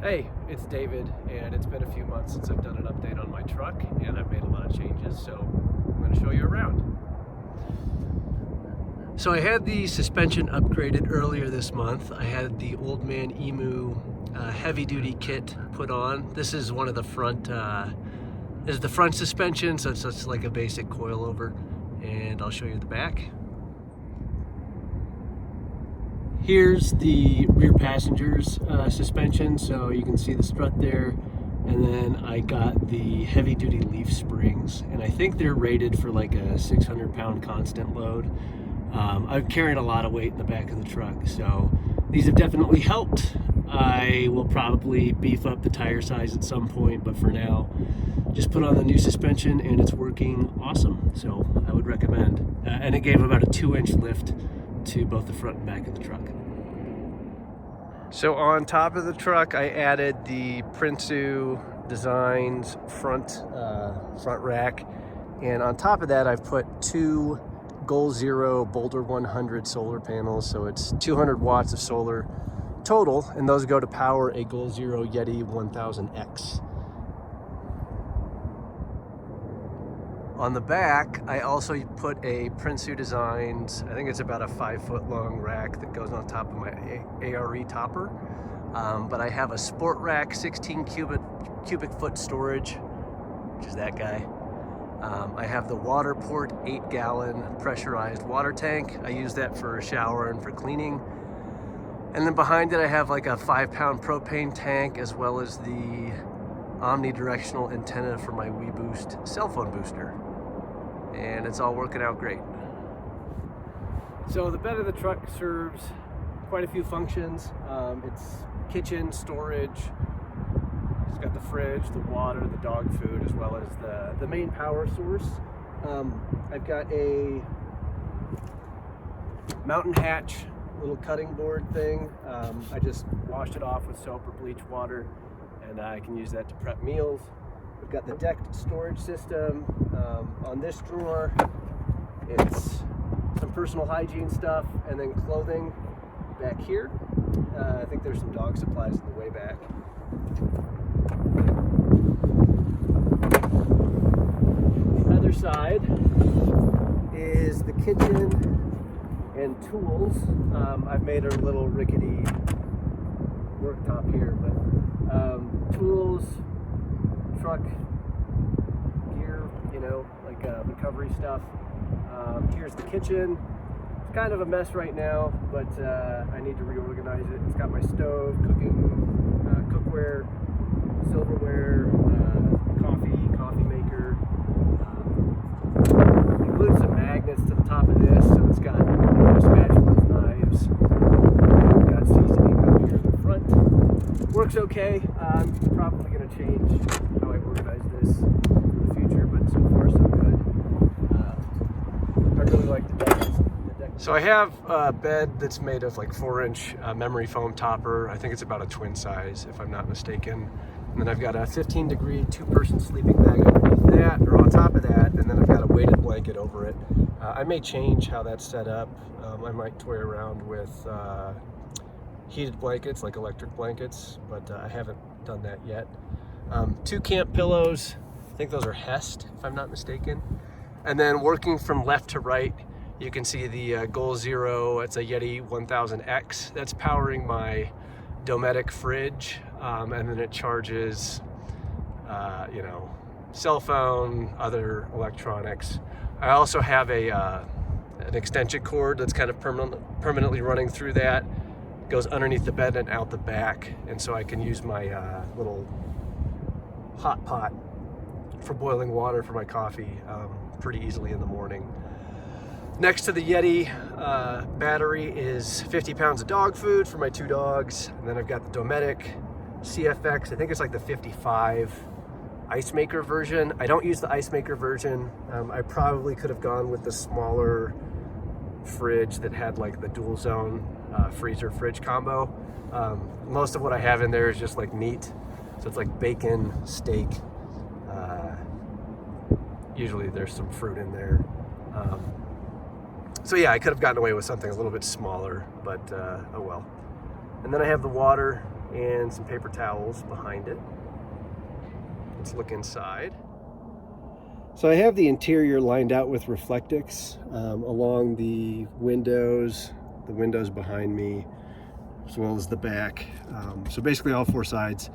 Hey, it's David, and it's been a few months since I've done an update on my truck, and I've made a lot of changes, so I'm going to show you around. So I had the suspension upgraded earlier this month. I had the Old Man Emu heavy-duty kit put on. This is one of the front, this is the front suspension, so it's just like a basic coilover, and I'll show you the back. Here's the rear passenger's suspension, so you can see the strut there. And then I got the heavy duty leaf springs, and I think they're rated for like a 600-pound constant load. I've carried a lot of weight in the back of the truck, so these have definitely helped. I will probably beef up the tire size at some point, but for now, just put on the new suspension and it's working awesome. So I would recommend. And it gave about a 2-inch lift to both the front and back of the truck. So on top of the truck, I added the Prinsu Designs front rack, and on top of that, I've put 2 Goal Zero Boulder 100 solar panels. So it's 200 watts of solar total, and those go to power a Goal Zero Yeti 1000X. On the back, I also put a Prinsu Designs, I think it's about a 5-foot long rack that goes on top of my ARE topper. But I have a Sport Rack 16 cubic foot storage, which is that guy. I have the Waterport 8-gallon pressurized water tank. I use that for a shower and for cleaning. And then behind it, I have like a 5-pound propane tank, as well as the omnidirectional antenna for my WeBoost cell phone booster. And it's all working out great. So the bed of the truck serves quite a few functions. It's kitchen, storage. It's got the fridge, the water, the dog food, as well as the main power source. I've got a Mountain Hatch little cutting board thing. I just washed it off with soap or bleach water, and I can use that to prep meals. We've got the decked storage system. On this drawer, it's some personal hygiene stuff, and then clothing back here. I think there's some dog supplies in the way back. The other side is the kitchen and tools. I've made a little rickety worktop here, but tools, truck gear, like recovery stuff. Here's the kitchen. It's kind of a mess right now, but I need to reorganize it. It's got my stove, cookware, silverware, coffee maker. Glued some magnets to the top of this, so it's got spatulas, knives. Got seasoning up here in the front. Works okay. I'm probably going to change how I organize this in the future, but so far so good. I really like the deck. So I have a bed that's made of like 4-inch memory foam topper. I think it's about a twin size, if I'm not mistaken. And then I've got a 15-degree 2-person sleeping bag underneath that, or on top of that, and then I've got a weighted blanket over it. I may change how that's set up. I might toy around with heated blankets, like electric blankets, but I haven't done that yet. 2 camp pillows. I think those are Hest, if I'm not mistaken. And then working from left to right, you can see the Goal Zero. It's a Yeti 1000X. That's powering my Dometic fridge, and then it charges, cell phone, other electronics. I also have an extension cord that's kind of permanently running through that. It goes underneath the bed and out the back, and so I can use my little hot pot for boiling water for my coffee pretty easily in the morning. Next to the Yeti battery is 50 pounds of dog food for my 2 dogs. And then I've got the Dometic CFX. I think it's like the 55 ice maker version. I don't use the ice maker version. I probably could have gone with the smaller fridge that had like the dual zone freezer fridge combo. Most of what I have in there is just like meat. So it's like bacon, steak. Usually there's some fruit in there. So yeah, I could have gotten away with something a little bit smaller, but oh well. And then I have the water and some paper towels behind it. Let's look inside. So I have the interior lined out with Reflectix along the windows behind me, as well as the back. So basically all four sides.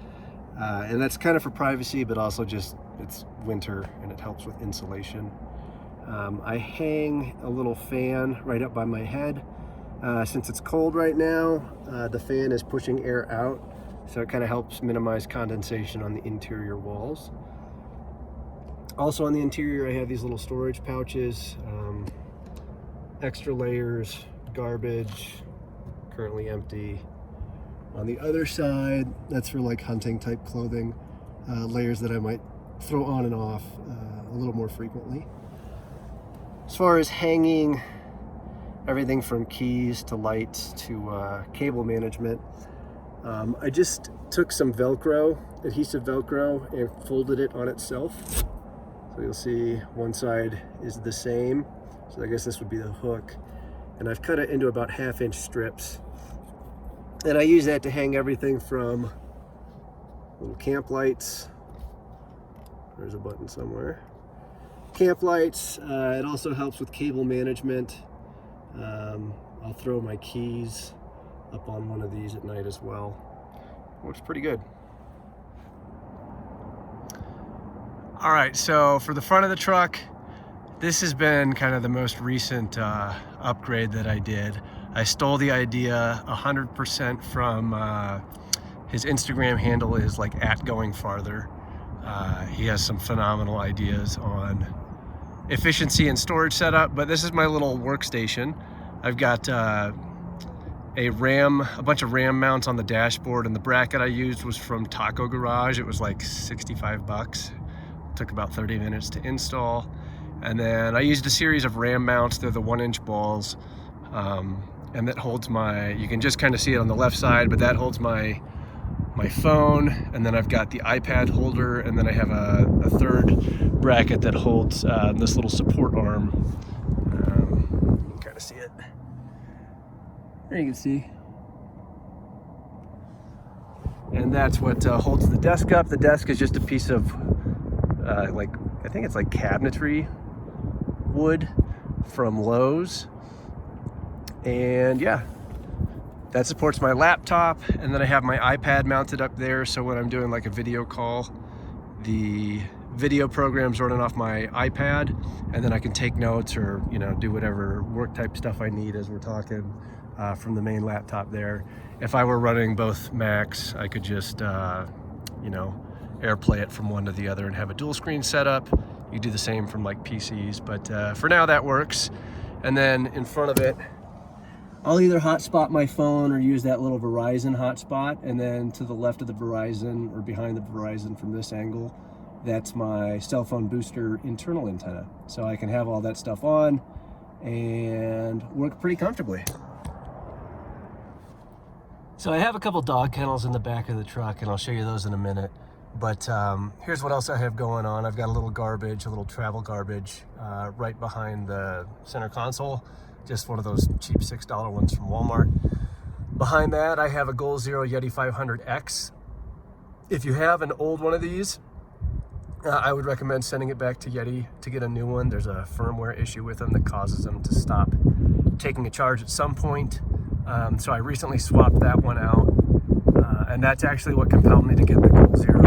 And that's kind of for privacy, but also just it's winter and it helps with insulation. I hang a little fan right up by my head. Since it's cold right now, the fan is pushing air out, so it kind of helps minimize condensation on the interior walls. Also on the interior, I have these little storage pouches, extra layers, garbage, currently empty. On the other side, that's for like hunting type clothing, layers that I might throw on and off a little more frequently. As far as hanging, everything from keys to lights to cable management, I just took some Velcro, adhesive Velcro, and folded it on itself. So you'll see one side is the same. So I guess this would be the hook. And I've cut it into about 1/2-inch strips. And I use that to hang everything from little camp lights. There's a button somewhere. Camp lights. It also helps with cable management. I'll throw my keys up on one of these at night as well. Works pretty good. All right, so for the front of the truck, this has been kind of the most recent upgrade that I did. I stole the idea 100% from his Instagram handle is like @GoingFarther. He has some phenomenal ideas on efficiency and storage setup, but this is my little workstation. I've got a bunch of RAM mounts on the dashboard, and the bracket I used was from Taco Garage. It was like 65 bucks. Took about 30 minutes to install. And then I used a series of RAM mounts. They're the 1-inch balls. And that holds you can just kind of see it on the left side, but that holds my phone. And then I've got the iPad holder, and then I have a third bracket that holds this little support arm. You can kind of see it. There you can see. And that's what holds the desk up. The desk is just a piece of I think it's like cabinetry wood from Lowe's. And yeah, that supports my laptop. And then I have my iPad mounted up there, so when I'm doing like a video call, the video program's running off my iPad, and then I can take notes or do whatever work type stuff I need as we're talking from the main laptop there. If I were running both Macs, I could just AirPlay it from one to the other and have a dual screen setup. You do the same from like PCs, but for now that works. And then in front of it, I'll either hotspot my phone or use that little Verizon hotspot, and then to the left of the Verizon or behind the Verizon from this angle, that's my cell phone booster internal antenna. So I can have all that stuff on and work pretty comfortably. So I have a couple dog kennels in the back of the truck, and I'll show you those in a minute. But here's what else I have going on. I've got a little travel garbage right behind the center console. Just one of those cheap $6 ones from Walmart. Behind that, I have a Goal Zero Yeti 500X. If you have an old one of these, I would recommend sending it back to Yeti to get a new one. There's a firmware issue with them that causes them to stop taking a charge at some point. So I recently swapped that one out. And that's actually what compelled me to get the Goal Zero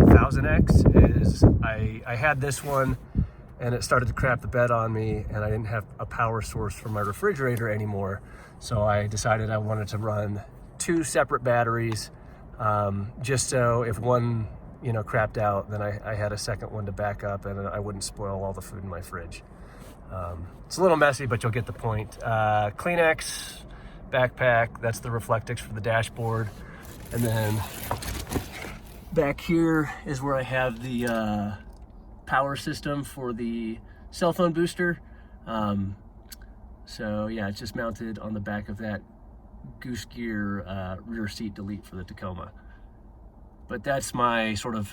1000X. Is I had this one and it started to crap the bed on me, and I didn't have a power source for my refrigerator anymore. So I decided I wanted to run 2 separate batteries, just so if one crapped out, then I had a second one to back up, and I wouldn't spoil all the food in my fridge. It's a little messy, but you'll get the point. Kleenex backpack, that's the Reflectix for the dashboard. And then back here is where I have the power system for the cell phone booster. So yeah, it's just mounted on the back of that Goose Gear rear seat delete for the Tacoma. But that's my sort of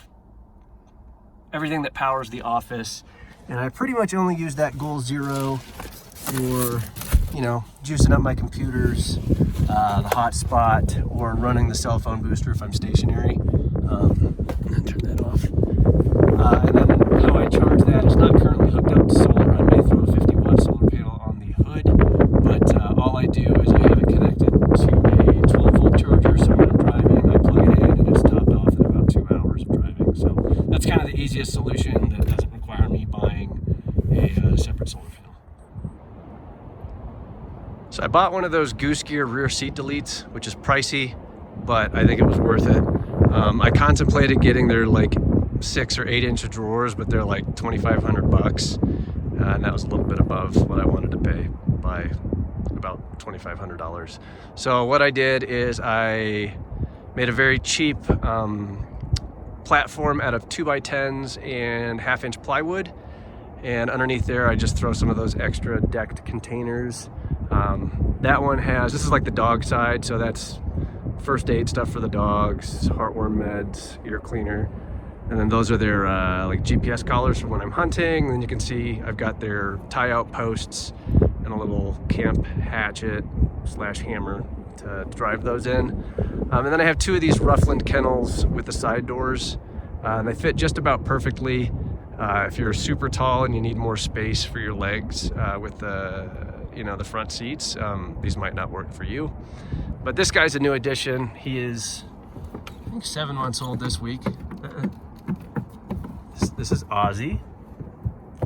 everything that powers the office. And I pretty much only use that Goal Zero for you know, juicing up my computers, the hotspot, or running the cell phone booster if I'm stationary. Turn that off. And then how I charge that is not currently hooked up to solar. I may throw a 50-watt solar panel on the hood, but all I do is I have it connected to a 12-volt charger, so when I'm driving, I plug it in and it's topped off in about 2 hours of driving. So that's kind of the easiest solution that doesn't require me buying a separate solar panel. So I bought one of those Goose Gear rear seat deletes, which is pricey, but I think it was worth it. I contemplated getting their like 6 or 8 inch drawers, but they're like $2,500, and that was a little bit above what I wanted to pay by about $2,500. So what I did is I made a very cheap platform out of 2x10s and 1/2 inch plywood, and underneath there I just throw some of those extra decked containers. That one has, this is like the dog side, so that's first aid stuff for the dogs, heartworm meds, ear cleaner. And then those are their like GPS collars for when I'm hunting. And then you can see I've got their tie out posts and a little camp hatchet / hammer to drive those in. And then I have 2 of these Ruffland kennels with the side doors. And they fit just about perfectly. If you're super tall and you need more space for your legs with the, you know, the front seats, these might not work for you. But this guy's a new addition. He is, I think, 7 months old this week. This is Ozzy,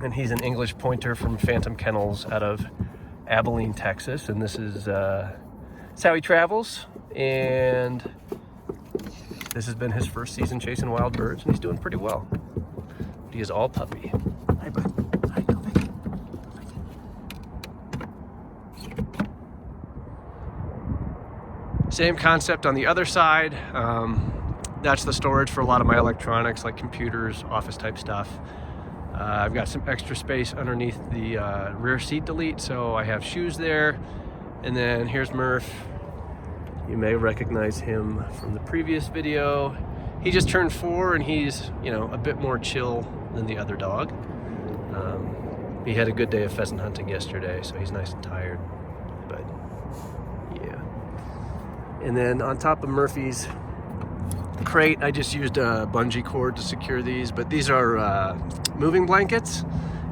and he's an English pointer from Phantom Kennels out of Abilene, Texas. And this is how he travels. And this has been his first season chasing wild birds, and he's doing pretty well. He is all puppy. Hi, bud. Hi, go back. Same concept on the other side. That's the storage for a lot of my electronics, like computers, office type stuff. I've got some extra space underneath the rear seat delete, so I have shoes there. And then here's Murph. You may recognize him from the previous video. He just turned 4, and he's, you know, a bit more chill than the other dog. He had a good day of pheasant hunting yesterday, so he's nice and tired. But yeah. And then on top of Murphy's crate, I just used a bungee cord to secure these, but these are moving blankets,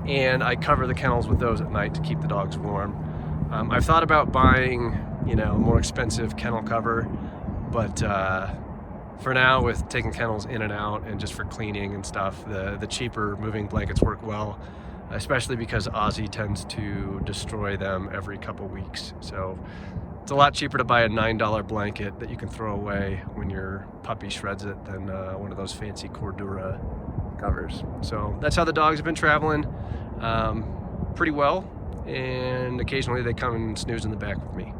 and I cover the kennels with those at night to keep the dogs warm. I've thought about buying, you know, a more expensive kennel cover, but for now, with taking kennels in and out and just for cleaning and stuff, the cheaper moving blankets work well, especially because Ozzy tends to destroy them every couple weeks. So it's a lot cheaper to buy a $9 blanket that you can throw away when your puppy shreds it than one of those fancy Cordura covers. So that's how the dogs have been traveling pretty well, and occasionally they come and snooze in the back with me.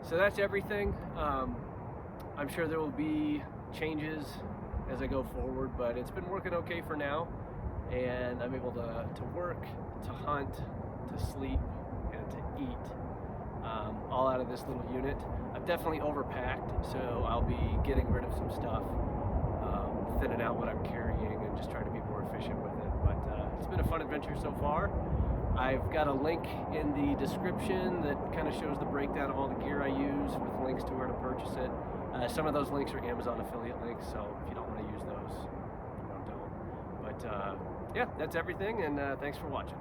So that's everything. I'm sure there will be changes as I go forward, but it's been working okay for now, and I'm able to work, to hunt, to sleep, and to eat. All out of this little unit. I've definitely overpacked, so I'll be getting rid of some stuff, thinning out what I'm carrying, and just trying to be more efficient with it. But it's been a fun adventure so far. I've got a link in the description that kind of shows the breakdown of all the gear I use with links to where to purchase it. Some of those links are Amazon affiliate links, so if you don't want to use those, don't. But yeah, that's everything, and thanks for watching.